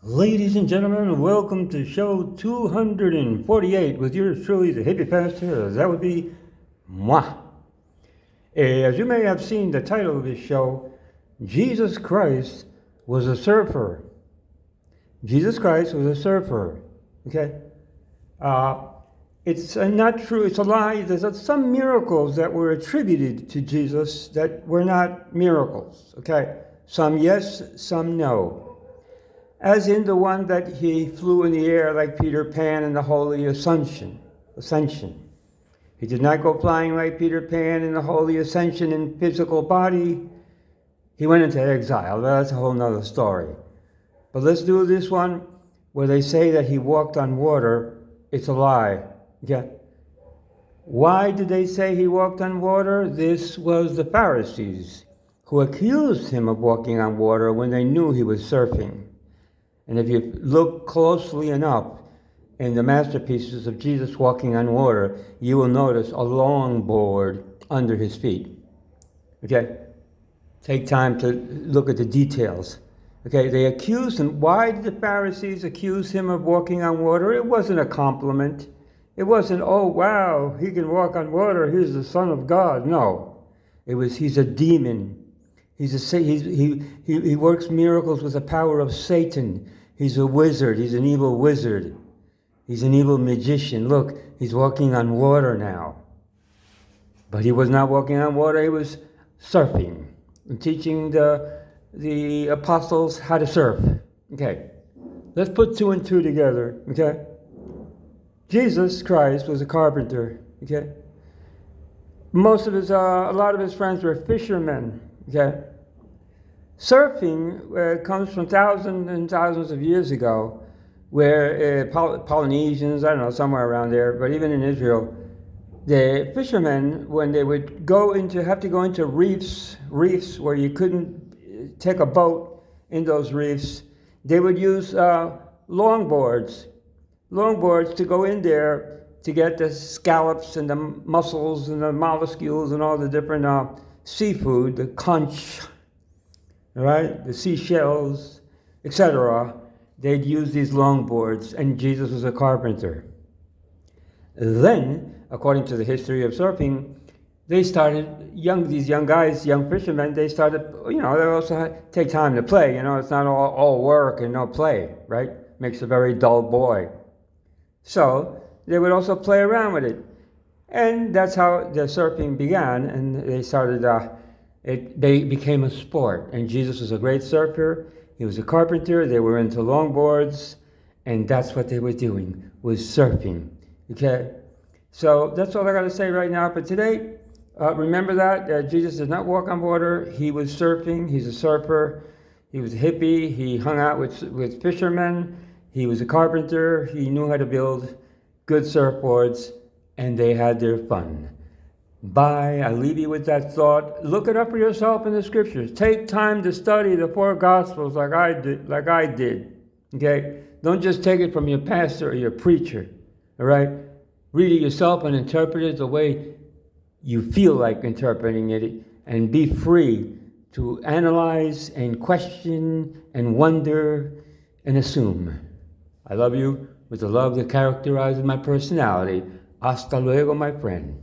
Ladies and gentlemen, welcome to show 248 with yours truly, the hippie pastor. That would be moi. As you may have seen the title of this show, Jesus Christ was a surfer. Jesus Christ was a surfer. Okay? It's not true. It's a lie. There's some miracles that were attributed to Jesus that were not miracles. Okay? Some yes, some no. As in the one that he flew in the air like Peter Pan in the Holy Ascension. He did not go flying like Peter Pan in the Holy Ascension in physical body. He went into exile. That's a whole nother story. But let's do this one where they say that he walked on water. It's a lie. Yeah. Why did they say he walked on water? This was the Pharisees who accused him of walking on water when they knew he was surfing. And if you look closely enough in the masterpieces of Jesus walking on water, you will notice a longboard under his feet. Okay? Take time to look at the details. Okay, they accused him. Why did the Pharisees accuse him of walking on water? It wasn't a compliment. It wasn't, oh, wow, he can walk on water, he's the Son of God. No. It was, he's a demon. He works miracles with the power of Satan. He's a wizard. He's an evil wizard. He's an evil magician. Look, he's walking on water now. But he was not walking on water. He was surfing and teaching the apostles how to surf. Okay, let's put two and two together. Okay, Jesus Christ was a carpenter. Okay, a lot of his friends were fishermen. Okay, surfing comes from thousands and thousands of years ago, where Polynesians, I don't know, somewhere around there, but even in Israel, the fishermen, when they would have to go into reefs where you couldn't take a boat in those reefs, they would use longboards to go in there to get the scallops and the mussels and the molluscules and all the different seafood, the conch, right, the seashells, etc. They'd use these longboards, and Jesus was a carpenter. Then, according to the history of surfing, they started, these young guys, young fishermen, they started, they also take time to play. It's not all work and no play, right? Makes a very dull boy. So they would also play around with it. And that's how the surfing began, and they started, they became a sport. And Jesus was a great surfer. He was a carpenter. They were into longboards, and that's what they were doing, was surfing. Okay? So that's all I got to say right now for today. Remember that Jesus did not walk on water. He was surfing. He's a surfer. He was a hippie. He hung out with fishermen. He was a carpenter. He knew how to build good surfboards, and they had their fun. Bye. I leave you with that thought. Look it up for yourself in the scriptures. Take time to study the four gospels like I did. Okay? Don't just take it from your pastor or your preacher. All right? Read it yourself and interpret it the way you feel like interpreting it, and be free to analyze and question and wonder and assume. I love you with the love that characterizes my personality. Hasta luego, my friend.